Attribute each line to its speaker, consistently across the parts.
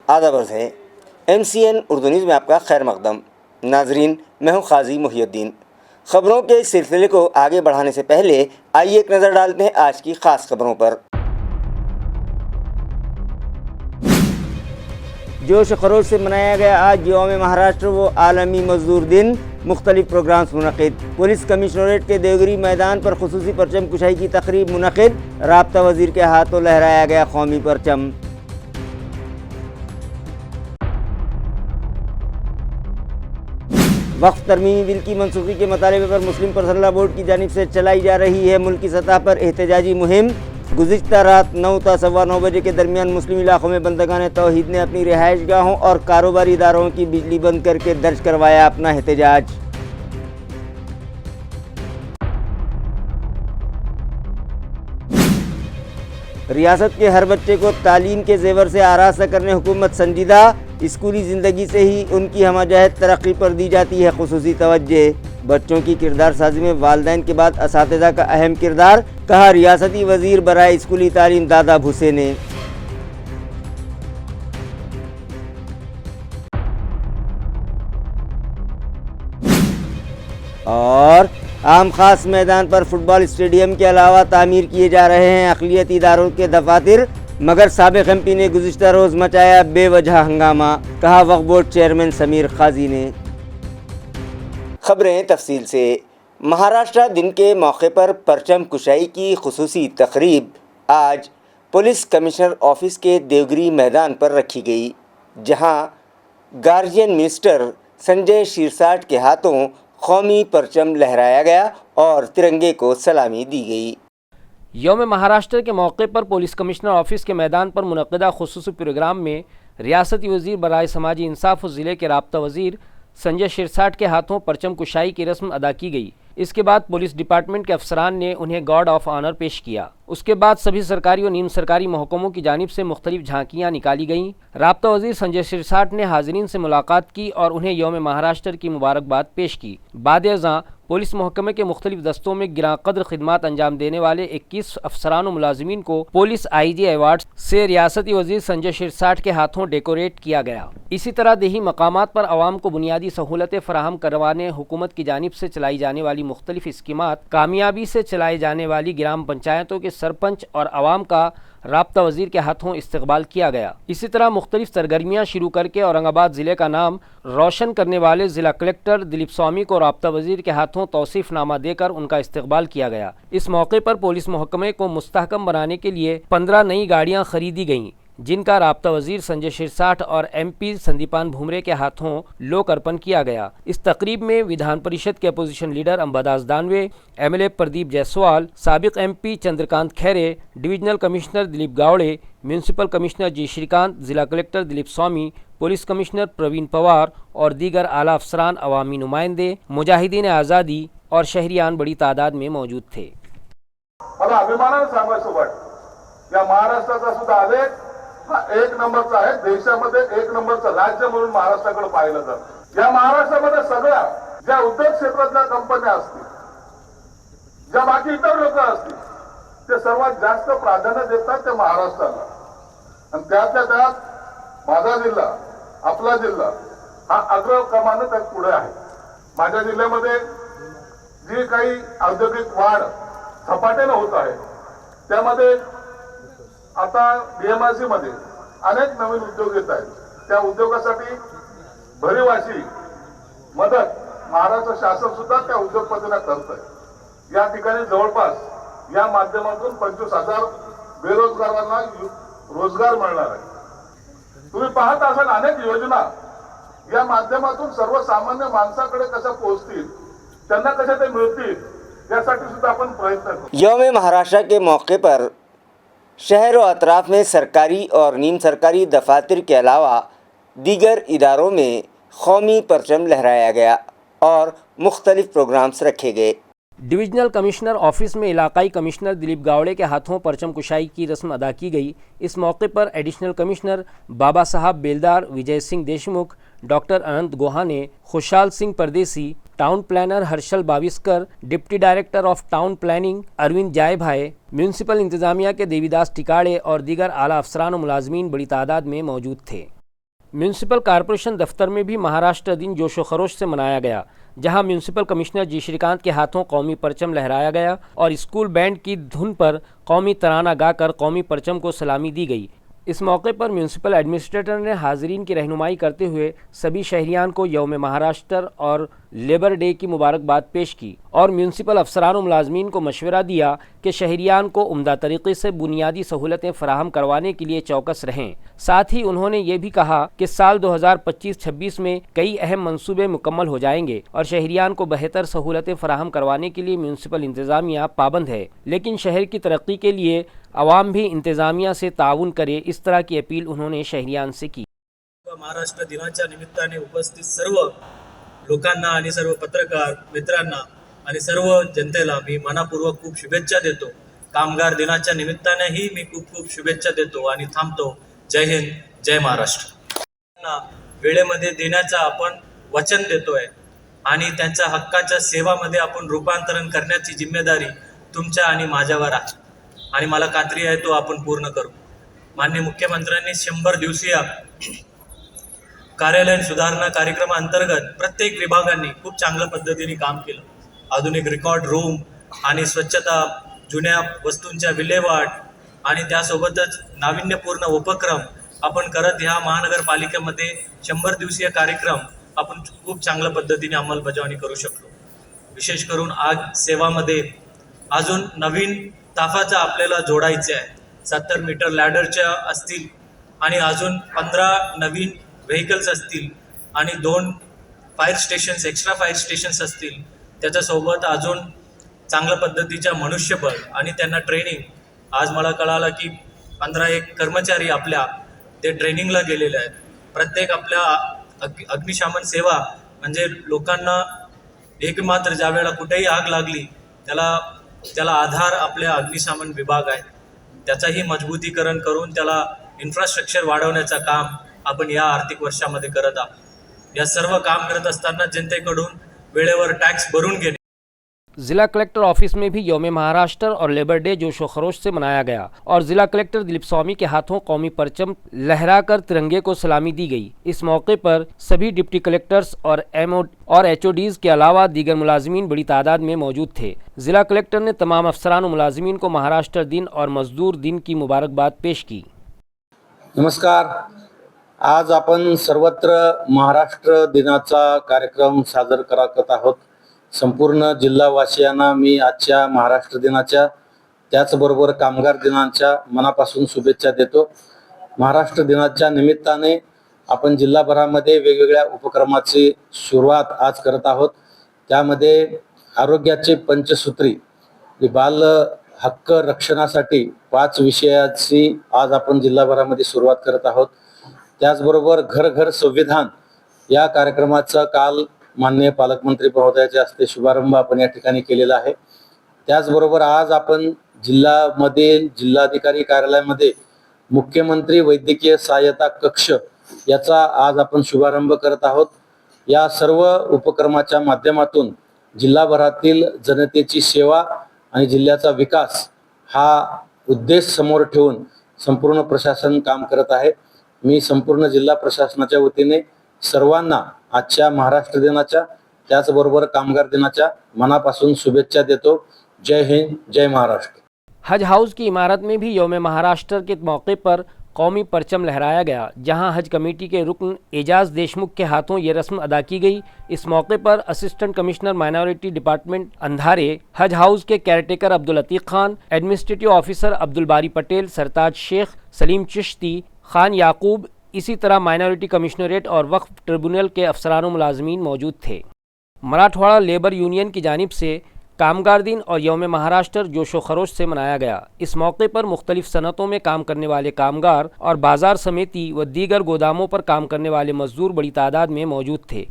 Speaker 1: آداب عرض ہے MCN اردو نیوز میں آپ کا خیر مقدم۔ ناظرین، میں ہوں قاضی محی الدین۔ خبروں کے اس سلسلے کو آگے بڑھانے سے پہلے آئیے ایک نظر ڈالتے ہیں آج کی خاص خبروں پر۔ جوش و خروش سے منایا گیا آج یوم مہاراشٹر و عالمی مزدور دن، مختلف پروگرامز منعقد۔ پولیس کمشنریٹ کے دیوگری میدان پر خصوصی پرچم کشائی کی تقریب منعقد، رابطہ وزیر کے ہاتھوں لہرایا گیا قومی پرچم۔ وقف ترمیمی بل کی منسوخی کے مطالبے پر مسلم پرسنل لا بورڈ کی جانب سے چلائی جا رہی ہے ملکی سطح پر احتجاجی مہم۔ گزشتہ رات 9 تا 9:15 بجے کے درمیان مسلم علاقوں میں بندگان توحید نے اپنی رہائش گاہوں اور کاروباری اداروں کی بجلی بند کر کے درج کروایا اپنا احتجاج۔ ریاست کے ہر بچے کو تعلیم کے زیور سے آراستہ کرنے حکومت سنجیدہ، اسکولی زندگی سے ہی ان کی ہمہ جہت ترقی پر دی جاتی ہے خصوصی توجہ۔ بچوں کی کردار سازی میں والدین کے بعد اساتذہ کا اہم کردار، کہا ریاستی وزیر برائے اسکولی تعلیم دادا بھوسے نے۔ اور عام خاص میدان پر فٹ بال اسٹیڈیم کے علاوہ تعمیر کیے جا رہے ہیں اقلیتی اداروں کے دفاتر، مگر سابق MP نے گزشتہ روز مچایا بے وجہ ہنگامہ، کہا وقف بورڈ چیئرمین سمیر قاضی نے۔ خبریں تفصیل سے۔ مہاراشٹر دن کے موقع پر پرچم کشائی کی خصوصی تقریب آج پولیس کمشنر آفس کے دیوگری میدان پر رکھی گئی، جہاں گارجین منسٹر سنجے شیرساٹ کے ہاتھوں قومی پرچم لہرایا گیا اور ترنگے کو سلامی دی گئی۔
Speaker 2: یوم مہاراشٹر کے موقع پر پولیس کمشنر آفس کے میدان پر منعقدہ خصوصی پروگرام میں ریاستی وزیر برائے سماجی انصاف و ضلع کے رابطہ وزیر سنجے شیرساٹ کے ہاتھوں پرچم کشائی کی رسم ادا کی گئی۔ اس کے بعد پولیس ڈپارٹمنٹ کے افسران نے انہیں گارڈ آف آنر پیش کیا۔ اس کے بعد سبھی سرکاری و نیم سرکاری محکموں کی جانب سے مختلف جھانکیاں نکالی گئیں۔ رابطہ وزیر سنجے شیرساٹ نے حاضرین سے ملاقات کی اور انہیں یوم مہاراشٹر کی مبارکباد پیش کی۔ بعد ازاں پولیس محکمے کے مختلف دستوں میں گراں قدر خدمات انجام دینے والے 21 افسران و ملازمین کو پولیس IG ایوارڈ سے ریاستی وزیر سنجے شیرساٹ کے ہاتھوں ڈیکوریٹ کیا گیا۔ اسی طرح دیہی مقامات پر عوام کو بنیادی سہولتیں فراہم کروانے حکومت کی جانب سے چلائی جانے والی مختلف اسکیمات، کامیابی سے چلائے جانے والی گرام پنچایتوں کے سرپنچ اور عوام کا رابطہ وزیر کے ہاتھوں استقبال کیا گیا۔ اسی طرح مختلف سرگرمیاں شروع کر کے اورنگ آباد ضلع کا نام روشن کرنے والے ضلع کلکٹر دلیپ سوامی کو رابطہ وزیر کے ہاتھوں توصیف نامہ دے کر ان کا استقبال کیا گیا۔ اس موقع پر پولیس محکمے کو مستحکم بنانے کے لیے 15 نئی گاڑیاں خریدی گئیں، جن کا رابطہ وزیر سنجے شیرساٹ اور MP سندیپان بھومرے کے ہاتھوں لوک ارپن کیا گیا۔ اس تقریب میں ودھان پریشد کے opposition leader Ambadas Danve, MLA Pradeep Jaiswal, سابق MP Chandrakant Khaire, divisional commissioner Dilip Gawde, municipal commissioner G Shrikant, ضلع collector Dilip Swami, police commissioner Praveen Pawar اور دیگر اعلیٰ افسران، عوامی نمائندے، مجاہدین آزادی اور شہریان بڑی تعداد میں موجود تھے۔
Speaker 3: मला अभिमानाने सांगायचं वाटतं या महाराष्ट्राचा सुद्धा आलेख हा 1 नंबरचा आहे। देशामध्ये 1 नंबरचं राज्य म्हणून महाराष्ट्राकडे पाहिलं जातं। या महाराष्ट्रामध्ये सगळ्या ज्या उद्योग क्षेत्रातल्या कंपन्या असतील, ज्या बाकी इतर लोक असतील, ते सर्वात जास्त प्राधान्य देतात ते महाराष्ट्राला। आणि त्यातल्या त्यात माझा जिल्हा, आपला जिल्हा हा अग्रक्रमाने त्यात पुढे आहे। माझ्या जिल्ह्यामध्ये जी काही औद्योगिक वाढ झपाट्याने होत आहे, त्यामध्ये आता DMRC मध्ये अनेक नवीन उद्योग येत आहेत। त्या उद्योगासाठी भरीव अशी मदत महाराष्ट्र शासन सुद्धा त्या उद्योगपतींना करत आहे। या ठिकाणी जवळपास या माध्यमातून 25,000 बेरोजगारांना रोजगार मिळणार आहे। तुम्ही पाहत असाल अनेक योजना या माध्यमातून सर्वसामान्य माणसाकडे कशा पोहोचतील, त्यांना कशा ते मिळतील, यासाठी सुद्धा आपण प्रयत्न करू।
Speaker 1: یوم مہاراشٹر کے موقع پر شہر و اطراف میں سرکاری اور نیم سرکاری دفاتر کے علاوہ دیگر اداروں میں قومی پرچم لہرایا گیا اور مختلف پروگرامز رکھے گئے۔
Speaker 2: ڈویژنل کمشنر آفس میں علاقائی کمشنر دلیپ گاوڑے کے ہاتھوں پرچم کشائی کی رسم ادا کی گئی۔ اس موقع پر additional commissioner Baba Saheb Beldar, Vijay Singh Deshmukh, doctor Anant Guha نے، Khushal Singh Pardeshi, town planner Harshal Bawaskar, deputy director of town planning Arvind Jaybhaye, municipal انتظامیہ کے دیوی داس ٹکاڑے اور دیگر اعلیٰ افسران و ملازمین بڑی تعداد میں موجود تھے۔ म्यूनसिपल कॉरपोरेशन दफ्तर में भी महाराष्ट्र दिन जोशो खरोश से मनाया गया, जहां म्यूनसिपल कमिश्नर जी श्रीकांत के हाथों कौमी परचम लहराया गया और स्कूल बैंड की धुन पर कौमी तराना गाकर कौमी परचम को सलामी दी गई। इस मौके पर म्यूनसिपल एडमिनिस्ट्रेटर ने हाज़रीन की रहनुमाई करते हुए सभी शहरियान को यौम महाराष्ट्र और लेबर डे की मुबारकबाद पेश की और म्यूनसिपल अफसरान और मुलाजमीन को मशवरा दिया कि शहरियान को उम्दा तरीके से बुनियादी सहूलतें फराहम करवाने के लिए चौकस रहें। साथ ही उन्होंने ये भी कहा कि साल 2025-26 में कई अहम मंसूबे मुकम्मल हो जाएंगे और शहरियान को बेहतर सहूलतें फराहम करवाने के लिए म्यूनसिपल इंतज़ामिया पाबंद है, लेकिन शहर की तरक्की के लिए आवाम भी इंतज़ामिया से ताउन करे, इस तरह की अपील उन्होंने शहरियान से की।
Speaker 4: महाराष्ट्र दिनाच्या निमित्ताने उपस्थित सर्व लोकांना आणि सर्व पत्रकार मित्रांना आणि सर्व जनतेला मी मनापूर्वक खूप शुभेच्छा देतो। कामगार दिनाच्या निमित्तानेही मी खूप शुभेच्छा देतो आणि थांबतो। जय हिंद, जय महाराष्ट्र। वेळेमध्ये देण्याचा आपण वचन देतोय आणि त्यांच्या हक्काच्या सेवामध्ये आपण रूपांतरण करण्याची जिम्मेदारी तुमच्या आणि माझ्यावर आहे आणि मला खात्री आहे तो आपण पूर्ण करू। माननीय मुख्यमंत्र्यांनी 100 दिवसीय कार्यालयीन सुधारणा कार्यक्रमाअंतर्गत प्रत्येक विभागांनी खूप चांगल्या पद्धतीने काम केलं। आधुनिक रेकॉर्ड रूम आणि स्वच्छता, जुन्या वस्तूंच्या विल्हेवाट आणि त्यासोबतच नाविन्यपूर्ण उपक्रम आपण करत ह्या महानगरपालिकेमध्ये 100 दिवसीय कार्यक्रम आपण खूप चांगल्या पद्धतीने अंमलबजावणी करू शकलो। विशेष करून आज सेवामध्ये अजून नवीन ताफाचा आपल्याला जोडायचे आहे। 70 मीटर लॅडरच्या असतील आणि अजून 15 नवीन व्हेकल्स असतील आणि 2 fire stations, extra fire stations असतील। त्याच्यासोबत अजून चांगल्या पद्धतीच्या मनुष्यबळ आणि त्यांना ट्रेनिंग। आज मला कळालं की 15 कर्मचारी आपल्या ते ट्रेनिंगला गेलेले आहेत। प्रत्येक आपल्या अग्निशमन सेवा म्हणजे लोकांना एकमात्र ज्यावेळेला कुठेही आग लागली त्याला आधार आपल्या अग्निशमन विभाग आहे। त्याचाही मजबूतीकरण करून त्याला इन्फ्रास्ट्रक्चर वाढवण्याचं काम आपण या आर्थिक वर्षामध्ये करत आहोत। या सर्व काम करत असताना जनतेकडून वेळेवर टॅक्स भरून घेणे।
Speaker 2: जिला कलेक्टर ऑफिस में भी यौम महाराष्ट्र और लेबर डे जोशो खरोश से मनाया गया और जिला कलेक्टर दिलीप स्वामी के हाथों कौमी परचम लहराकर तिरंगे को सलामी दी गई। इस मौके पर सभी डिप्टी कलेक्टर्स और एमओ और एचओडीज के अलावा दीगर मुलाजमीन बड़ी तादाद में मौजूद थे। जिला कलेक्टर ने तमाम अफसरान और मुलाजमीन को महाराष्ट्र दिन और मजदूर दिन की मुबारकबाद पेश की।
Speaker 5: नमस्कार, आज आपण सर्वत्र महाराष्ट्र दिनाचा कार्यक्रम सादर करत आहोत। संपूर्ण जिल्हावासियांना मी आजच्या महाराष्ट्र दिनाच्या त्याचबरोबर कामगार दिनाच्या मनापासून शुभेच्छा देतो। महाराष्ट्र दिनाच्या निमित्ताने आपण जिल्हाभरामध्ये वेगवेगळ्या उपक्रमाची सुरुवात आज करत आहोत। त्यामध्ये आरोग्याचे पंचसूत्री बाल हक्क रक्षणासाठी 5 विषयाची आज आपण जिल्हाभरामध्ये सुरुवात करत आहोत। त्याचबरोबर घर घर संविधान या कार्यक्रमाचा काल माननीय पालकमंत्री महोदयाच्या हस्ते शुभारंभ आपण या ठिकाणी केलेला आहे। त्याचबरोबर आज आपण जिल्ह्यामध्ये जिल्हाधिकारी कार्यालयामध्ये मुख्यमंत्री वैद्यकीय सहायता कक्ष याचा आज आपण शुभारंभ करत आहोत। या सर्व उपक्रमाच्या माध्यमातून जिल्हाभरातील जनतेची सेवा आणि जिल्ह्याचा विकास हा उद्देश समोर ठेवून संपूर्ण प्रशासन काम करत आहे। मी संपूर्ण जिल्हा प्रशासनाच्या वतीने सर्वांना आजच्या महाराष्ट्र दिनाच्या त्याचबरोबर कामगार दिनाच्या मनापासून शुभेच्छा देतो। जय हिंद, जय महाराष्ट्र।
Speaker 2: हज हाउस की इमारत में भी यौम महाराष्ट्र के मौके पर कौमी परचम लहराया गया, जहां हज कमेटी के रुकन एजाज देशमुख के हाथों ये रस्म अदा की गई। इस मौके पर असिस्टेंट कमिश्नर माइनॉरिटी डिपार्टमेंट अंधारे, हज हाउस के caretaker Abdul Atiq Khan, administrative officer Abdul बारी पटेल, सरताज शेख, सलीम चिश्ती, खान याकूब, इसी तरह माइनॉरिटी कमिश्नरेट और वक्फ ट्रिब्यूनल के अफसरान मुलाजमीन मौजूद थे। मराठवाड़ा लेबर यूनियन की जानिब से कामगार दिन और यौम महाराष्ट्र जोशो खरोश से मनाया गया। इस मौके पर मुख्तलिफ सनतों में काम करने वाले कामगार और बाजार समिति व दीगर गोदामों पर काम करने वाले मजदूर बड़ी तादाद में मौजूद थे।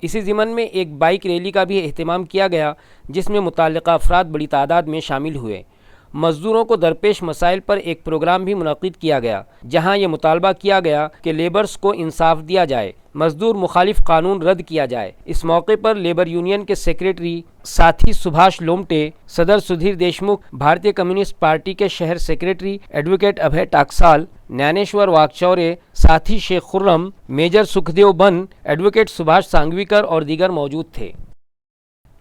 Speaker 2: इसी ज़िमन में एक बाइक रैली का भी एहतमाम किया गया, जिसमें मुताल्लिक़ा अफराद बड़ी तादाद में शामिल हुए। मजदूरों को दरपेश मसाइल पर एक प्रोग्राम भी मुनक्किद किया गया, जहां ये मुतालबा किया गया कि लेबर्स को इंसाफ दिया जाए, मजदूर मुखालिफ कानून रद्द किया जाए। इस मौके पर लेबर यूनियन के सेक्रेटरी साथी सुभाष लोमटे, सदर सुधीर देशमुख, भारतीय कम्युनिस्ट पार्टी के शहर सेक्रेटरी एडवोकेट अभय टाकसाल, ज्ञानेश्वर वागचौरे, साथी शेख खुर्रम, मेजर सुखदेव बन, एडवोकेट सुभाष सांगवीकर और दीगर मौजूद थे।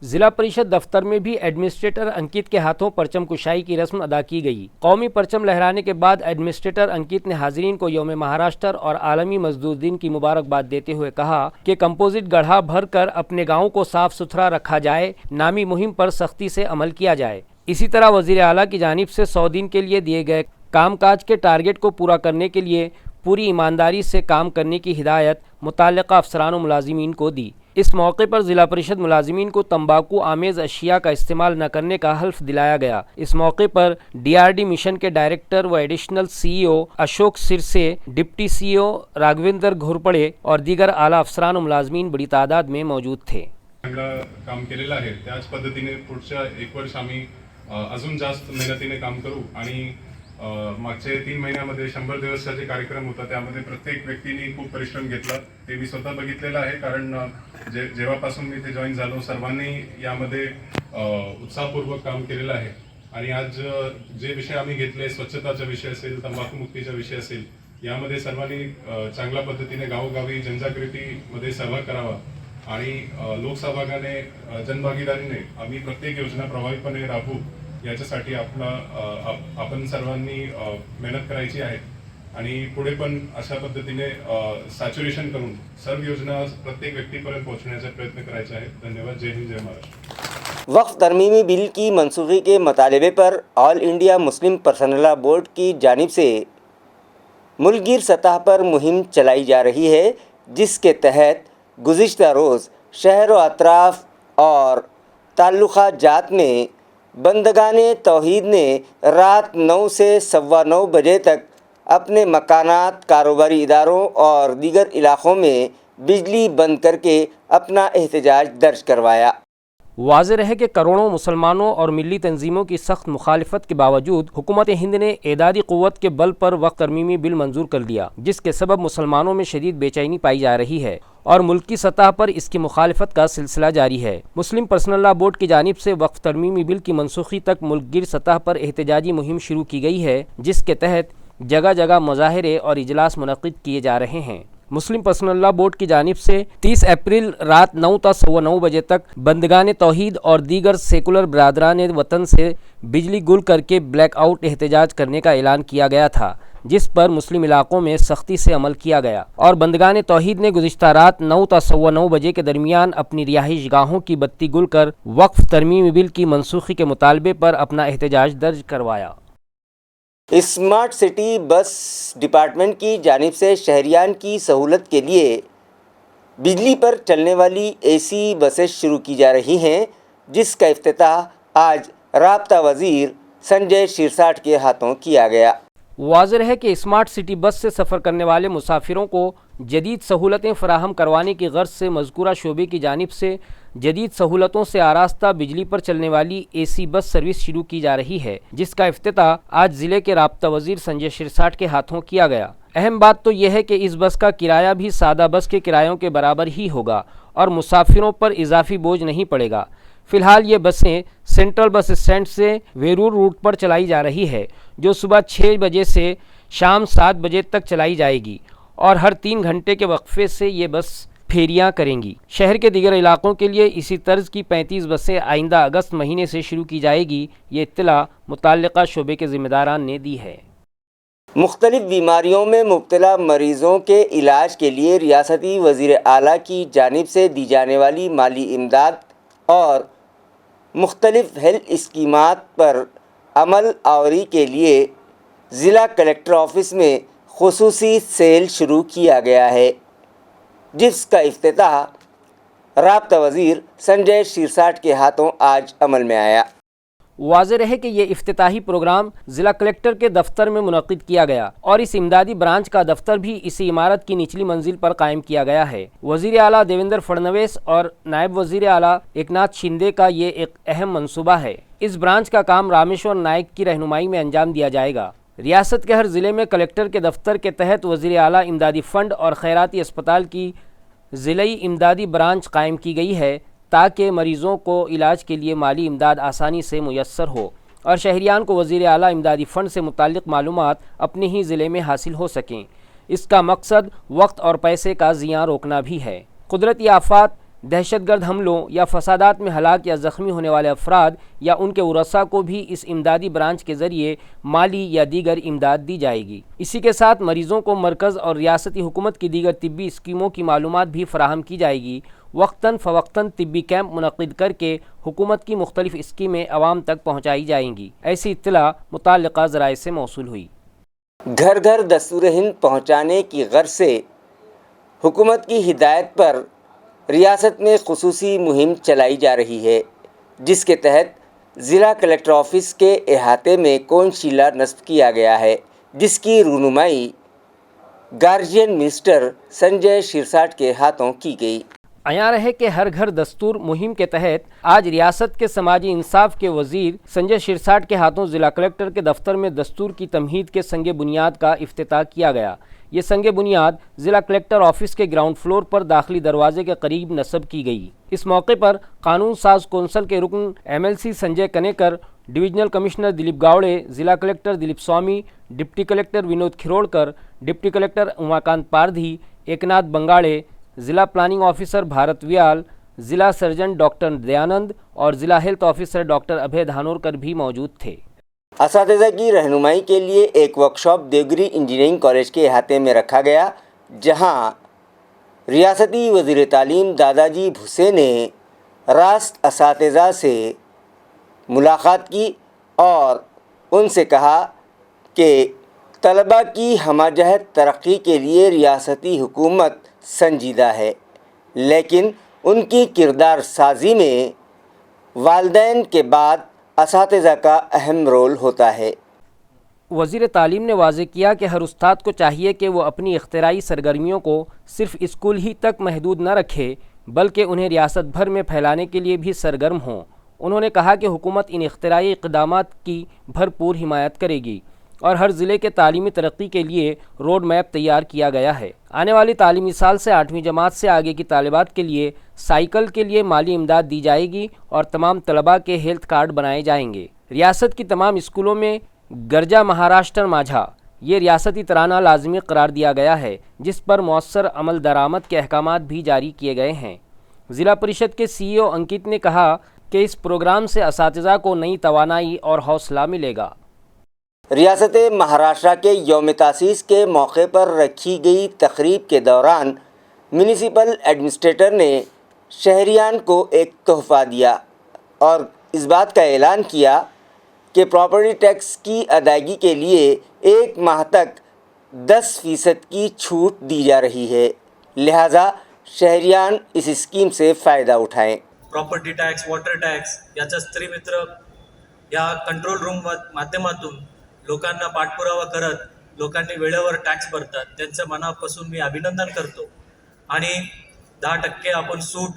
Speaker 2: जिला परिषद दफ्तर में भी एडमिनिस्ट्रेटर अंकित के हाथों परचम कुशाई की रस्म अदा की गई। कौमी परचम लहराने के बाद एडमिनिस्ट्रेटर अंकित ने हाजिरीन को यौम महाराष्ट्र और आलमी मजदूर दिन की मुबारकबाद देते हुए कहा कि कंपोजिट गड्ढा भर कर अपने गाँव को साफ सुथरा रखा जाए, नामी मुहिम पर सख्ती से अमल किया जाए। इसी तरह वजीर आला की जानिब से 100 दिन के लिए दिए गए कामकाज के टारगेट को पूरा करने के लिए पूरी ईमानदारी से काम करने की हिदायत मुताल्लिका अफसरान व मुलाजिमीन को दी। इस मौके पर ज़िला परिषद मुलाजिमीन को तंबाकू आमेज़ अशिया का इस्तेमाल न करने का हल्फ दिलाया गया। इस मौके पर DRD मिशन के डायरेक्टर व additional CEO Ashok Sirse, deputy CEO Raghavendra Ghorpade और दीगर आला अफसरान व मुलाजिमीन बड़ी तादाद में मौजूद थे।
Speaker 6: काम केलेलं आहे, त्याच पद्धतीने पुढच्या 1 वर्ष आम्ही अजून जास्त मेहनतीने काम करू आणि मागचे 3 महिन्यामध्ये 100 दिवसाचा जे कार्यक्रम होता त्यामध्ये प्रत्येक व्यक्तीने खूप परिश्रम घेतला, ते मी स्वतः बघितलेलं आहे। कारण जेव्हापासून मी ते जॉईन झालो सर्वांनी यामध्ये उत्साहपूर्वक काम केलेलं आहे आणि आज जे विषय आम्ही घेतले, स्वच्छताचा विषय असेल, तंबाखूमुक्तीचा विषय असेल, यामध्ये सर्वांनी चांगल्या पद्धतीने गावोगावी जनजागृतीमध्ये सहभाग करावा आणि लोकसहभागाने जनभागीदारीने आम्ही प्रत्येक योजना प्रभावीपणे राबवू याच्यासाठी आपण सर्वांनी मेहनत करायची आहे आणि पुढे पण अशा पद्धतीने सॅच्युरेशन करून सर्व योजना प्रत्येक व्यक्तीपर्यंत पोहोचण्याचा प्रयत्न करायचा आहे। धन्यवाद। जय हिंद, जय महाराष्ट्र।
Speaker 1: वक्फ तरमीमी बिल की मनसूखी के मुतालबे पर all India Muslim personal law board की जानिब से मुल्कगीर सतह पर मुहिम चलाई जा रही है, जिसके तहत गुज़िश्ता रोज़ शहर व अतराफ़ और ताल्लुक़ा जात में बंदगाने तौहीद ने रात 9 से 9:15 बजे तक अपने मकानात, कारोबारी इदारों और दीगर इलाक़ों में बिजली बंद करके अपना एहतजाज दर्ज करवाया।
Speaker 2: वाज़ेह है कि करोड़ों मुसलमानों और मिली तंजीमों की सख्त मुखालिफत के बावजूद हुकूमत हिंद ने एदादी क़ुव्वत के बल पर वक्त तरमीमी बिल मंजूर कर लिया, जिसके सबब मुसलमानों में शदीद बेचैनी पाई जा रही है और मुल्क की सतह पर इसकी मुखालिफत का सिलसिला जारी है। मुस्लिम पर्सनल लॉ बोर्ड की जानिब से वक्फ तरमीमी बिल की मनसूखी तक मुल्कगीर सतह पर एहतजाजी मुहिम शुरू की गई है, जिसके तहत जगह जगह मुजाहरे और इजलास मुनक़्क़िद किए जा रहे हैं। मुस्लिम पर्सनल लॉ बोर्ड की जानिब से 30 अप्रैल रात 9 ता 9:15 बजे तक बंदगान तौहीद और दीगर सेकुलर बरादरान वतन से बिजली गुल करके ब्लैक आउट एहतजाज करने का ऐलान किया गया था, जिस पर मुस्लिम इलाकों में सख्ती से अमल किया गया और बंदगान तौहीद ने गुज़िश्ता रात 9 ता 9:15 बजे के दरमियान अपनी रिहाइश गाहों की बत्ती गुल कर वक्फ तरमीमी बिल की मनसूखी के मुतालबे पर अपना एहतजाज दर्ज करवाया।
Speaker 1: स्मार्ट सिटी बस डिपार्टमेंट की जानिब से शहरियान की सहूलत के लिए बिजली पर चलने वाली AC बसें शुरू की जा रही हैं, जिसका इफ्तिताह आज राब्ता वज़ीर संजय शिरसाट के हाथों किया गया।
Speaker 2: वाज़ेह है कि स्मार्ट सिटी बस से सफ़र करने वाले मुसाफिरों को जदीद सहूलतें फ़राहम करवाने की गर्ज से मज़कूरा शोबे की जानिब से जदीद सहूलतों से आरास्ता बिजली पर चलने वाली AC बस सर्विस शुरू की जा रही है, जिसका इफ्तिताह आज ज़िले के राब्ता वज़ीर संजय शिरसाट के हाथों किया गया। अहम बात तो यह है कि इस बस का किराया भी सादा बस के किरायों के बराबर ही होगा और मुसाफिरों पर इजाफी बोझ नहीं पड़ेगा। फ़िलहाल ये बसें सेंट्रल बस स्टैंड से वेरूर रूट पर चलाई जा रही है, जो सुबह 6 बजे से शाम 7 बजे तक चलाई जाएगी और हर 3 घंटे के वक्फे से ये बस फेरियां करेंगी। शहर के दीगर इलाकों के लिए इसी तर्ज की 35 बसें आइंदा अगस्त महीने से शुरू की जाएगी। ये इत्तला मुताल्लिका शोबे के ज़िम्मेदारान ने दी है।
Speaker 1: मुख्तलिफ बीमारियों में मुब्तला मरीज़ों के इलाज के लिए रियासती वज़ीर आला की जानिब से दी जाने वाली माली इमदाद और मुख्तलिफ हेल्थ स्कीमात पर अमल आवरी के लिए ज़िला कलेक्टर ऑफिस में खुसूसी सेल शुरू किया गया है, जिसका इफ्तिताह राब्ता वज़ीर संजय शिरसाट के हाथों आज अमल में आया।
Speaker 2: واضح رہے کہ یہ افتتاحی پروگرام ضلع کلکٹر کے دفتر میں منعقد کیا گیا اور اس امدادی برانچ کا دفتر بھی اسی عمارت کی نچلی منزل پر قائم کیا گیا ہے۔ وزیر اعلیٰ دیویندر فڈنویس اور نائب وزیر اعلیٰ ایکناتھ شندے کا یہ ایک اہم منصوبہ ہے۔ اس برانچ کا کام رامیشور نائک کی رہنمائی میں انجام دیا جائے گا۔ ریاست کے ہر ضلع میں کلکٹر کے دفتر کے تحت وزیر اعلیٰ امدادی فنڈ اور خیراتی اسپتال کی ضلعی امدادی برانچ قائم کی گئی ہے تاکہ مریضوں کو علاج کے لیے مالی امداد آسانی سے میسر ہو اور شہریان کو وزیر اعلیٰ امدادی فنڈ سے متعلق معلومات اپنے ہی ضلع میں حاصل ہو سکیں۔ اس کا مقصد وقت اور پیسے کا ضیاع روکنا بھی ہے۔ قدرتی آفات، دہشت گرد حملوں یا فسادات میں ہلاک یا زخمی ہونے والے افراد یا ان کے ورثاء کو بھی اس امدادی برانچ کے ذریعے مالی یا دیگر امداد دی جائے گی۔ اسی کے ساتھ مریضوں کو مرکز اور ریاستی حکومت کی دیگر طبی اسکیموں کی معلومات بھی فراہم کی جائے گی۔ وقتاً فوقتاً طبی کیمپ منعقد کر کے حکومت کی مختلف اسکیمیں عوام تک پہنچائی جائیں گی۔ ایسی اطلاع متعلقہ ذرائع سے موصول ہوئی۔
Speaker 1: گھر گھر دستور ہند پہنچانے کی غرض سے حکومت کی ہدایت پر ریاست میں خصوصی مہم چلائی جا رہی ہے، جس کے تحت ضلع کلکٹر آفس کے احاطے میں کون شیلا نصب کیا گیا ہے، جس کی رونمائی گارجین منسٹر سنجے شرساٹ کے ہاتھوں کی گئی۔
Speaker 2: عیاں رہے کہ ہر گھر دستور مہم کے تحت آج ریاست کے سماجی انصاف کے وزیر سنجے شرساٹ کے ہاتھوں ضلع کلکٹر کے دفتر میں دستور کی تمہید کے سنگ بنیاد کا افتتاح کیا گیا۔ یہ سنگ بنیاد ضلع کلکٹر آفس کے گراؤنڈ فلور پر داخلی دروازے کے قریب نصب کی گئی۔ اس موقع پر قانون ساز کونسل کے رکن MLC Sanjay Kenekar, divisional commissioner Dilip Gawde, ضلع collector Dilip Swami, deputy collector Vinod Kharodkar, deputy collector Umakant Pardhi, Eknath Bangade, ضلع پلاننگ آفیسر بھارت ویال، ضلع سرجن ڈاکٹر دیانند اور ضلع ہیلتھ آفیسر ڈاکٹر ابھے دھانورکر بھی موجود تھے۔
Speaker 1: اساتذہ کی رہنمائی کے لیے ایک ورکشاپ دیوگری انجینئرنگ کالج کے احاطے میں رکھا گیا، جہاں ریاستی وزیر تعلیم دادا جی بھوسے نے راست اساتذہ سے ملاقات کی اور ان سے کہا کہ طلباء کی ہمہ جہت ترقی کے لیے ریاستی حکومت سنجیدہ ہے، لیکن ان کی کردار سازی میں والدین کے بعد اساتذہ کا اہم رول ہوتا ہے۔
Speaker 2: وزیر تعلیم نے واضح کیا کہ ہر استاد کو چاہیے کہ وہ اپنی اختراعی سرگرمیوں کو صرف اسکول ہی تک محدود نہ رکھے بلکہ انہیں ریاست بھر میں پھیلانے کے لیے بھی سرگرم ہوں۔ انہوں نے کہا کہ حکومت ان اختراعی اقدامات کی بھرپور حمایت کرے گی اور ہر ضلع کے تعلیمی ترقی کے لیے روڈ میپ تیار کیا گیا ہے۔ آنے والی تعلیمی سال سے 8ویں جماعت سے آگے کی طالبات کے لیے سائیکل کے لیے مالی امداد دی جائے گی اور تمام طلباء کے ہیلتھ کارڈ بنائے جائیں گے۔ ریاست کی تمام اسکولوں میں گرجا مہاراشٹر ماجھا یہ ریاستی ترانہ لازمی قرار دیا گیا ہے، جس پر مؤثر عمل درآمد کے احکامات بھی جاری کیے گئے ہیں۔ ضلع پریشد کے CEO انکت نے کہا کہ اس پروگرام سے اساتذہ کو نئی توانائی اور حوصلہ ملے گا۔
Speaker 1: ریاست مہاراشٹر کے یوم تاسیس کے موقع پر رکھی گئی تقریب کے دوران میونسپل ایڈمنسٹریٹر نے شہریان کو ایک تحفہ دیا اور اس بات کا اعلان کیا کہ پراپرٹی ٹیکس کی ادائیگی کے لیے 1 ماہ تک 10% کی چھوٹ دی جا رہی ہے، لہٰذا شہریان اس اسکیم سے فائدہ اٹھائیں۔
Speaker 4: प्रॉपर्टी टॅक्स, वॉटर टॅक्स याचा स्त्री मित्र या कंट्रोल रूम माध्यमातून लोकांना पाठपुरावा करत लोकांनी वेळेवर टॅक्स भरतात, त्यांचं मनापासून मी अभिनंदन करतो। आणि 10% आपण सूट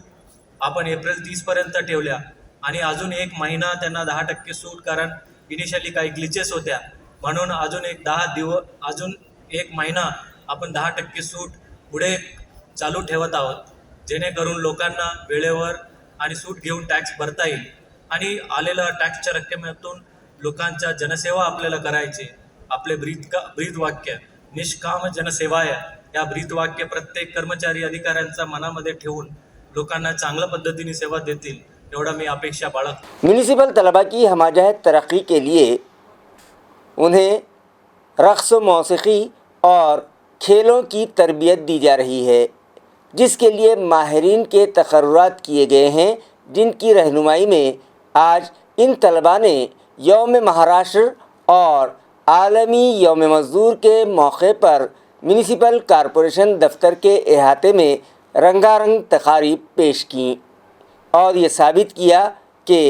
Speaker 4: आपण एप्रिल 30 पर्यंत ठेवल्या आणि अजून 1 महिना त्यांना 10% सूट, कारण इनिशियली काही ग्लिचेस होत्या म्हणून अजून एक 1 महिना आपण 10% सूट पुढे चालू ठेवत आहोत, जेणेकरून लोकांना वेळेवर आणि सूट घेऊन टॅक्स भरता येईल आणि आलेल्या टॅक्सच्या रक्कमेतून लोकांच्या जनसेवा आपल्याला करायची। आपले ब्रीद वाक्य निष्काम जनसेवा या ब्रीद वाक्य प्रत्येक कर्मचारी अधिकाऱ्यांचा मनामध्ये ठेवून लोकांना चांगल्या पद्धतीने सेवा देतील एवढा मी अपेक्षा बाळगतो।
Speaker 1: म्यूनिसिपल तलबा की हमा जहत तरक्की के लिए उन्हें रक़्स मौसीकी और खेलों की तरबियत दी जा रही है, जिसके लिए माहिरीन के तकर्रुरात किए गए हैं, जिनकी रहनुमाई में आज इन तलबा ने यौम महाराष्ट्र और आलमी यौम मज़दूर के मौके पर म्यूनिसिपल कॉरपोरेशन दफ्तर के अहाते में रंगारंग तकारीब पेश की और ये साबित किया कि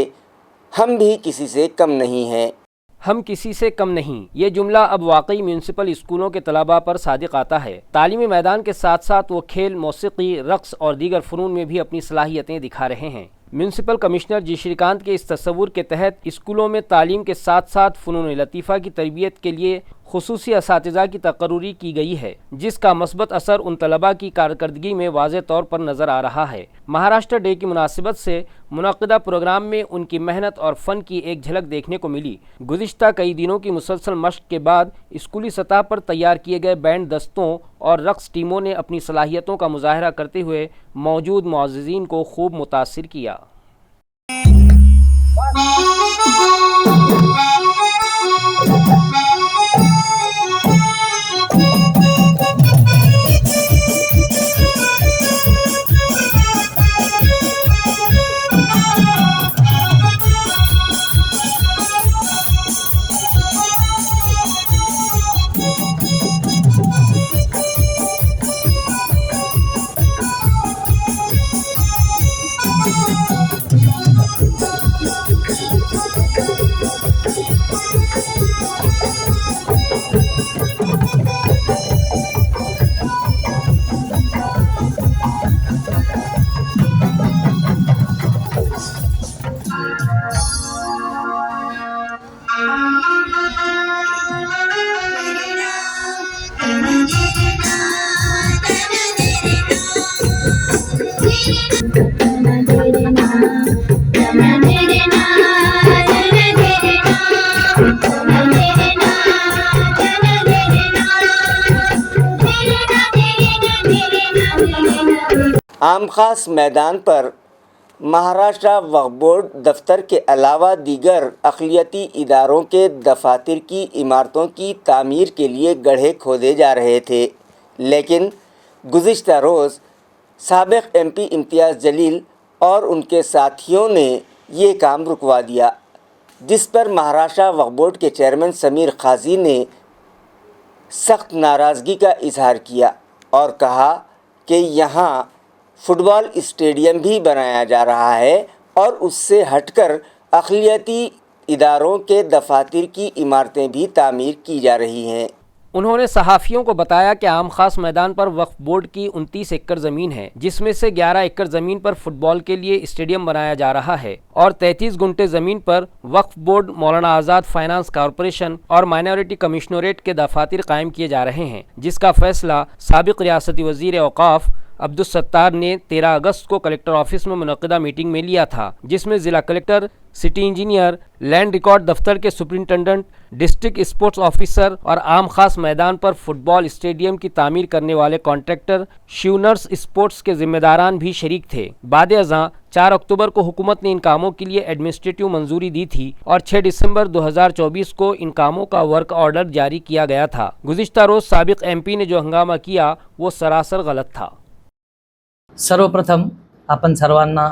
Speaker 1: हम भी किसी से कम नहीं हैं।
Speaker 2: हम किसी से कम नहीं, ये जुमला अब वाकई म्यूनसिपल स्कूलों के तलबा पर सादिक आता है। तालीमी मैदान के साथ साथ वो खेल, मौसीकी, रक्स और दीगर फ़नून में भी अपनी सलाहियतें दिखा रहे हैं। म्यूनसिपल कमिश्नर जी श्रीकांत के इस तस्वुर के तहत स्कूलों में तालीम के साथ साथ फ़नून लतीफ़ा की तरबियत के लिए खुसूसी असातिज़ा की तकर्रुरी की गई है, जिसका मस्बत असर उन तलबा की कारकर्दगी में वाज़े तौर पर नज़र आ रहा है। महाराष्ट्र डे की मुनासिबत से मुनक़्क़दा प्रोग्राम में उनकी मेहनत और फ़न की एक झलक देखने को मिली। गुज़िश्ता कई दिनों की मुसलसल मशक़ के बाद स्कूली सतह पर तैयार किए गए बैंड दस्तों और रक्स टीमों ने अपनी सलाहियतों का मुज़ाहरा करते हुए मौजूद मुअज़्ज़िज़ीन को खूब मुतासिर किया।
Speaker 1: आम खास मैदान पर महाराष्ट्र वक्फ बोर्ड दफ्तर के अलावा दीगर अक़लियती इदारों के दफातर की इमारतों की तामीर के लिए गड्ढे खोदे जा रहे थे, लेकिन गुज़िश्ता रोज़ साबिक़ MP इम्तियाज़ जलील और उनके साथियों ने ये काम रुकवा दिया, जिस पर महाराष्ट्र वक्फ बोर्ड के चेयरमैन समीर क़ाज़ी ने सख्त नाराज़गी का इजहार किया और कहा कि यहाँ फुटबॉल स्टेडियम भी बनाया जा रहा है और उससे हटकर अक़लियती इदारों के दफातर की इमारतें भी तामीर की जा रही हैं।
Speaker 2: उन्होंने सहाफ़ियों को बताया कि आम खास मैदान पर वक्फ बोर्ड की 29 एकड़ ज़मीन है, जिसमें से 11 एकड़ ज़मीन पर फुटबॉल के लिए स्टेडियम बनाया जा रहा है और 33 गुंठे ज़मीन पर वक्फ बोर्ड, मौलाना आज़ाद फाइनेंस कॉरपोरेशन और माइनॉरिटी कमिश्नरेट के दफातर कायम किए जा रहे हैं, जिसका फ़ैसला साबिक़ रियासती वज़ीर औक़ाफ़ अब्दुल सत्तार ने 13 अगस्त को कलेक्टर ऑफिस में मुनक़्क़दा मीटिंग में लिया था, जिसमें ज़िला collector, city engineer, land record दफ्तर के सुपरिंटेंडेंट, डिस्ट्रिक्ट स्पोर्ट्स ऑफिसर और आम खास मैदान पर फुटबॉल स्टेडियम की तामीर करने वाले कॉन्ट्रैक्टर शिवनर्स स्पोर्ट्स के ज़िम्मेदारान भी शरीक थे। बाद अज़ां 4 अक्टूबर को हुकूमत ने इन कामों के लिए एडमिनिस्ट्रेटिव मंजूरी दी थी और 6 दिसंबर 2024 को इन कामों का वर्क ऑर्डर जारी किया गया था। गुज़िश्ता रोज़ साबिक़ MP ने जो हंगामा किया वो सरासर गलत था।
Speaker 7: सर्वप्रथम आपण सर्वांना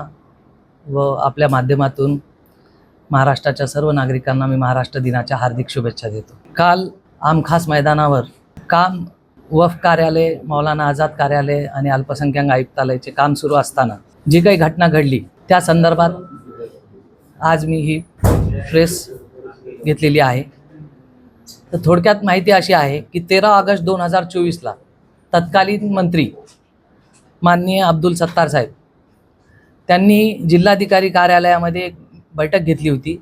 Speaker 7: व आपल्या माध्यमातून महाराष्ट्राच्या सर्व नागरिकांना मी महाराष्ट्र दिनाच्या हार्दिक शुभेच्छा देतो। काल आमखास मैदानावर काम वक्फ कार्यालय, मौलाना आझाद कार्यालय आणि अल्पसंख्याक आयुक्तालयाचे काम सुरू असताना जी काही घटना घडली त्या संदर्भात आज मी ही प्रेस घेतलेली आहे। तर थोडक्यात माहिती अशी आहे की 13 ऑगस्ट 2024ला तत्कालीन मंत्री माननीय अब्दुल सत्तार साहेब त्यांनी जिल्हाधिकारी कार्यालयामध्ये एक बैठक घेतली होती।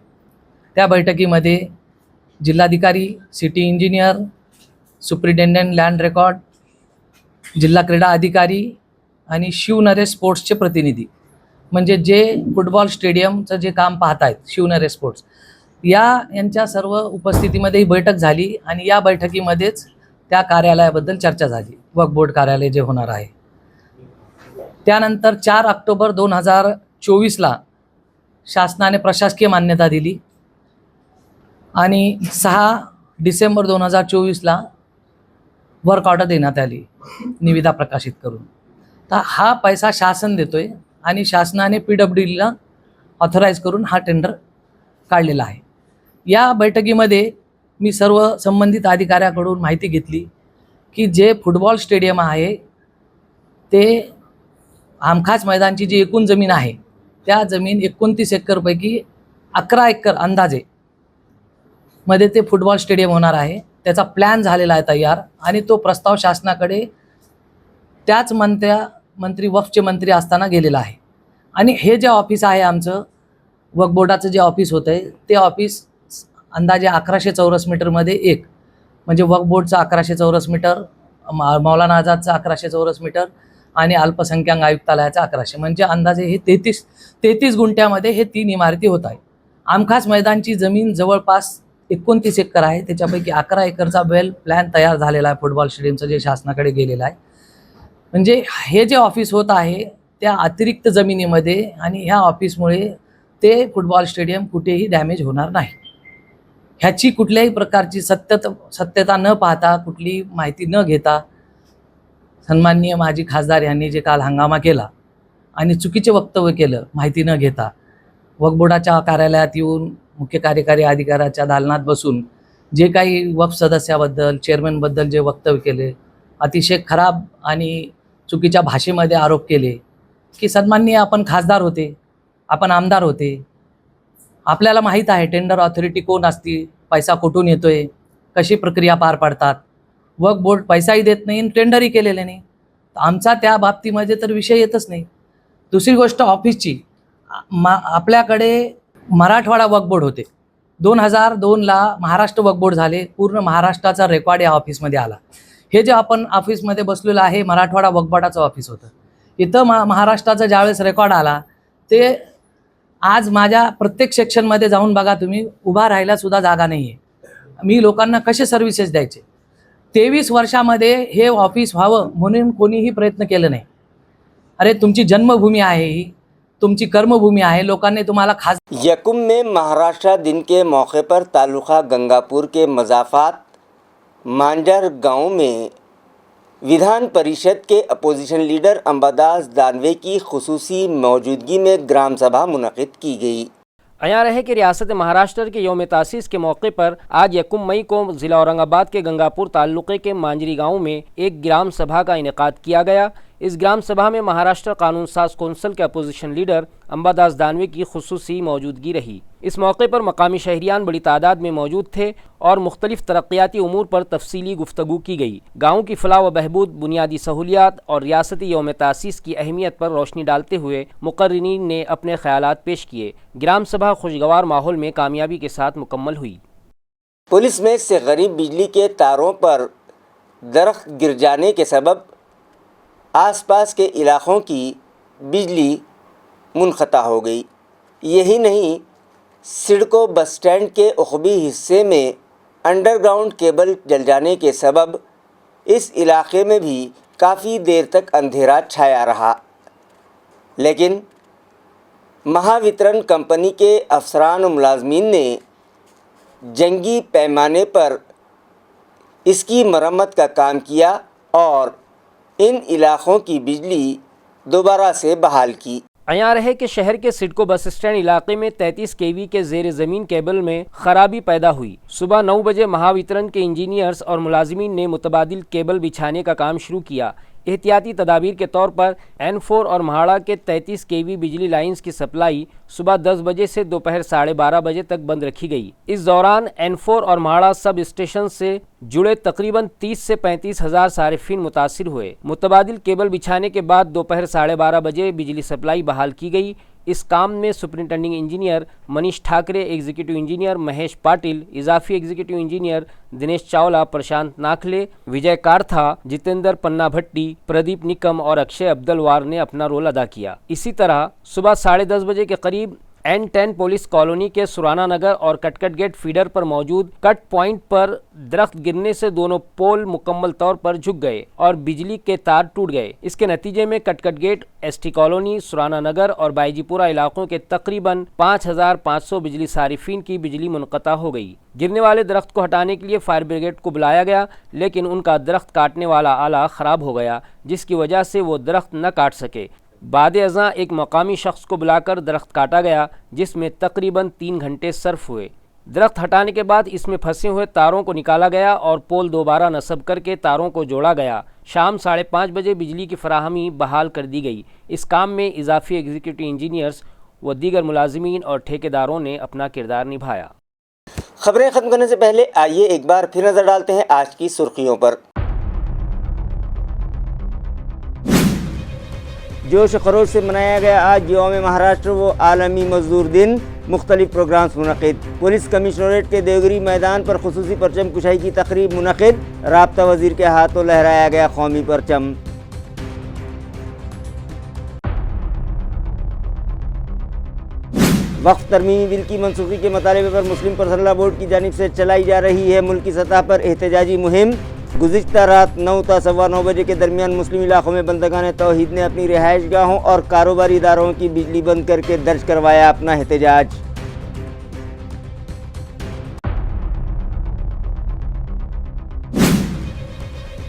Speaker 7: त्या बैठकीमध्ये जिल्हाधिकारी, city engineer, superintendent land record, जिल्हा क्रीडा अधिकारी आणि शिवनरेश स्पोर्ट्सचे प्रतिनिधी, म्हणजे जे फुटबॉल स्टेडियमचं जे काम पाहत आहेत शिवनरेश स्पोर्ट्स, यांच्या सर्व उपस्थितीमध्ये ही बैठक झाली आणि या बैठकीमध्येच त्या कार्यालयाबद्दल चर्चा झाली, वक्फ बोर्ड कार्यालय जे होणार आहे। त्यानंतर 4 ऑक्टोबर 2024ला शासनाने प्रशासकीय मान्यता दिली आणि 6 डिसेंबर 2024ला वर्क ऑर्डर देण्यात आली निविदा प्रकाशित करून। तर हा पैसा शासन देतोय आणि शासनाने PWDला ऑथराईज करून हा टेंडर काढलेला आहे। या बैठकीमध्ये मी सर्व संबंधित अधिकाऱ्याकडून माहिती घेतली की जे फुटबॉल स्टेडियम आहे ते आमखास मैदानची जी एकूण जमीन आहे त्या जमीन 29 एकरपैकी 11 एकर अंदाजे मध्ये ते फुटबॉल स्टेडियम होणार आहे. त्याचा प्लॅन झालेला आहे तयार आणि तो प्रस्ताव शासनाकडे त्याच मंत्री वक्फचे मंत्री असताना गेलेला आहे. आणि हे जे ऑफिस आहे आमचं वक्फ बोर्डाचं जे ऑफिस होतं आहे ते ऑफिस अंदाजे 1100 चौरस मीटरमध्ये एक, म्हणजे वक्फ बोर्डचं 1100 चौरस मीटर, मौलाना आझादचं 1100 चौरस मीटर आणि अल्पसंख्याक आयुक्तालयाचं 1100, म्हणजे अंदाजे हे 33 गुंठ्यामध्ये हे 3 इमारती होत आहे. आमखास मैदानची जमीन जवळपास 29 एकर आहे. त्याच्यापैकी 11 एकरचा वेल प्लॅन तयार झालेला आहे फुटबॉल स्टेडियमचं, जे शासनाकडे गेलेलं आहे. म्हणजे हे जे ऑफिस होत आहे त्या अतिरिक्त जमिनीमध्ये, आणि ह्या ऑफिसमुळे ते फुटबॉल स्टेडियम कुठेही डॅमेज होणार नाही. ह्याची कुठल्याही प्रकारची सत्यता न पाहता, कुठली माहिती न घेता, सन्माननीय माजी खासदार यांनी जे काल हंगामा केला आणि चुकीचे वक्तव्य केलं माहिती न घेता, वक्फ बोर्डाच्या कार्यालयात येऊन मुख्य कार्यकारी अधिकाऱ्याच्या दालनात बसून जे काही वक्फ सदस्याबद्दल, चेअरमनबद्दल जे वक्तव्य केले, अतिशय खराब आणि चुकीच्या भाषेमध्ये आरोप केले की सन्माननीय आपण खासदार होते, आपण आमदार होते, आपल्याला माहीत आहे टेंडर ऑथॉरिटी कोण असती, पैसा कुठून येतोय, कशी प्रक्रिया पार पाडतात. वक्फ बोर्ड पैसाही देत नाही आणि टेंडरही केलेले नाही. आमचा त्या बाबतीमध्ये तर विषय येतच नाही. दुसरी गोष्ट ऑफिसची, आपल्याकडे मराठवाडा वक्फ बोर्ड होते. 2002ला महाराष्ट्र वक्फ बोर्ड झाले. पूर्ण महाराष्ट्राचा रेकॉर्ड या ऑफिसमध्ये आला. हे जे आपण ऑफिसमध्ये बसलेलं आहे मराठवाडा वक्फ बोर्डाचं ऑफिस होतं. इथं महाराष्ट्राचा ज्यावेळेस रेकॉर्ड आला ते आज माझ्या प्रत्येक सेक्शनमध्ये जाऊन बघा तुम्ही, उभा राहायला सुद्धा जागा नाही आहे. मी लोकांना कसे सर्व्हिसेस द्यायचे. 23 वर्षामध्ये हे ऑफिस व्हावं म्हणून कोणीही प्रयत्न केलं नाही. अरे तुमची जन्मभूमी आहे ही, तुमची कर्मभूमि है. लोकांनी तुम्हाला खास
Speaker 1: यकुम में महाराष्ट्र दिन के मौके पर तालुका गंगापुर के मजाफात मांजर गांव में विधान परिषद के अपोजिशन लीडर अंबादास दानवे की खुसूसी मौजूदगी में ग्राम सभा मुनक़िद की गई।
Speaker 2: अयां रहे कि रियासत महाराष्ट्र के यौम तासीस के मौके पर आज 1 मई को ज़िला औरंगाबाद के गंगापुर ताल्लुक़े के मांजरी गांव में एक ग्राम सभा का इनेकाद किया गया। इस ग्राम सभा में महाराष्ट्र कानून साज कौंसिल के अपोजिशन लीडर अंबादास दानवे की खुसूसी मौजूदगी रही। इस मौके पर मकामी शहरियान बड़ी तादाद में मौजूद थे और मुख्तलिफ तरक्याती उमूर पर तफसीली गुफ्तगू की गई। गाँव की फलाह व बहबूद, बुनियादी सहूलियात और रियासती यौम तासीस की अहमियत पर रोशनी डालते हुए मुकर्रिरीन ने अपने ख्यालात पेश किए। ग्राम सभा खुशगवार माहौल में कामयाबी के साथ मुकम्मल हुई।
Speaker 1: पुलिस में से गरीब बिजली के तारों पर दरख्त गिर जाने के सबब आसपास के इलाक़ों की बिजली मुनक़ता हो गई। यही नहीं, सिडको बस स्टैंड के उखबी हिस्से में अंडरग्राउंड केबल जल जाने के सबब इस इलाक़े में भी काफ़ी देर तक अंधेरा छाया रहा। लेकिन महावितरण कंपनी के अफसरान और मुलाजमीन ने जंगी पैमाने पर इसकी मरम्मत का काम किया और इन इलाक़ों की बिजली दोबारा से बहाल की।
Speaker 2: अयां रहे कि शहर के सिडको बस स्टैंड इलाके में 33 केवी के ज़ेर ज़मीन केबल में खराबी पैदा हुई। सुबह 9 बजे महावितरण के इंजीनियर्स और मुलाजिमीन ने मुतबादिल केबल बिछाने का काम शुरू किया। एहतियाती तदाबीर के तौर पर N4 और म्हाड़ा के 33 केवी बिजली लाइन्स की सप्लाई सुबह 10 बजे से दोपहर 12:30 बजे तक बंद रखी गई। इस दौरान N4 और म्हाड़ा सब स्टेशन से जुड़े तकरीबन 30 से 35 हज़ार सारिफिन मुतासिर हुए। मुतबादिल केबल बिछाने के बाद दोपहर 12:30 बजे बिजली सप्लाई बहाल की गई। इस काम में superintending engineer Manish Thakare, executive engineer Mahesh Patil, इजाफी एग्जीक्यूटिव इंजीनियर दिनेश चावला, प्रशांत नाखले, विजय कार्था, जितेंद्र पन्ना भट्टी, प्रदीप निकम और अक्षय अब्दलवार ने अपना रोल अदा किया। इसी तरह सुबह 10:30 बजे के करीब N10 पुलिस कॉलोनी के सुराना नगर और कटकट गेट फीडर पर मौजूद कट पॉइंट पर दरख्त गिरने से दोनों पोल मुकम्मल तौर पर झुक गए और बिजली के तार टूट गए। इसके नतीजे में कटकट गेट, ST कॉलोनी, सुराना नगर और बाईजीपुरा इलाकों के तकरीबन 5500 बिजली सारिफिन की बिजली मुनक़ता हो गई। गिरने वाले दरख्त को हटाने के लिए फायर ब्रिगेड को बुलाया गया, लेकिन उनका दरख्त काटने वाला आला ख़राब हो गया, जिसकी वजह से वो दरख्त न काट सके। बाद अज़ां एक मकामी शख्स को बुलाकर दरख्त काटा गया, जिसमें तकरीबन 3 घंटे सर्फ हुए। दरख्त हटाने के बाद इसमें फंसे हुए तारों को निकाला गया और पोल दोबारा नस्ब करके तारों को जोड़ा गया। शाम 5:30 बजे बिजली की फराहमी बहाल कर दी गई। इस काम में इजाफी एग्जीक्यूटिव इंजीनियर्स व दीगर मुलाजिमीन और ठेकेदारों ने अपना किरदार निभाया।
Speaker 1: खबरें खत्म करने से पहले आइए एक बार फिर नजर डालते हैं आज की सुर्खियों पर। जोश खरोश से मनाया गया आज यौम महाराष्ट्र व आलमी मजदूर दिन, मुख्तलिफ प्रोग्राम्स मुनक़िद। पुलिस कमिश्नरेट के देवगिरी मैदान पर खुसूसी परचम कुशाई की तकरीब मुनक़िद, राब्ता वज़ीर के हाथों लहराया गया कौमी परचम। वक्फ तरमीमी बिल की मनसूखी के मुतालबे पर मुस्लिम पर्सनल बोर्ड की जानिब से चलाई जा रही है मुल्की सतह पर एहतजाजी मुहिम। गुज़िश्ता रात 9 ta 9:15 बजे के दरमियान मुस्लिम इलाकों में बंदगान तौहीद ने अपनी रिहाइश गाहों और कारोबारी इदारों की बिजली बंद करके दर्ज करवाया अपना एहतजाज।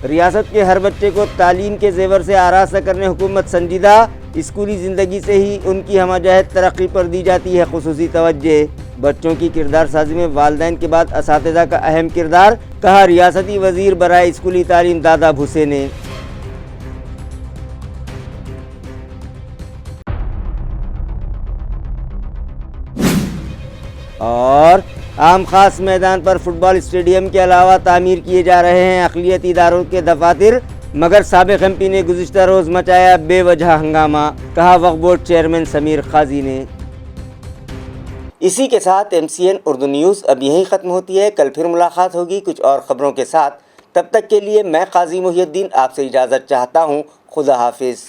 Speaker 1: रियासत के हर बच्चे को तालीम के जेवर से आरास्ता करने हुकूमत संजीदा, स्कूली ज़िंदगी से ही उनकी हमजहत तरक्की पर दी जाती है खुसूसी तवज्जो। बच्चों की किरदार साजी में वालिदैन के बाद असातिज़ा का अहम किरदार, कहा रियासती वज़ीर बराए स्कूली तालीम दादा भुसे ने। और आम खास मैदान पर फुटबॉल स्टेडियम के अलावा तामीर किए जा रहे हैं अक़लियती इदारों के दफातर, मगर साबिक़ एमपी ने गुज़िश्ता रोज़ मचाया बेवजह हंगामा, कहा वक्फ बोर्ड चेयरमैन समीर काजी ने। इसी के साथ MCN उर्दू न्यूज़ अब यहीं ख़त्म होती है। कल फिर मुलाकात होगी कुछ और ख़बरों के साथ। तब तक के लिए मैं काजी मुहियुद्दीन आपसे इजाज़त चाहता हूँ। खुदा हाफिज़।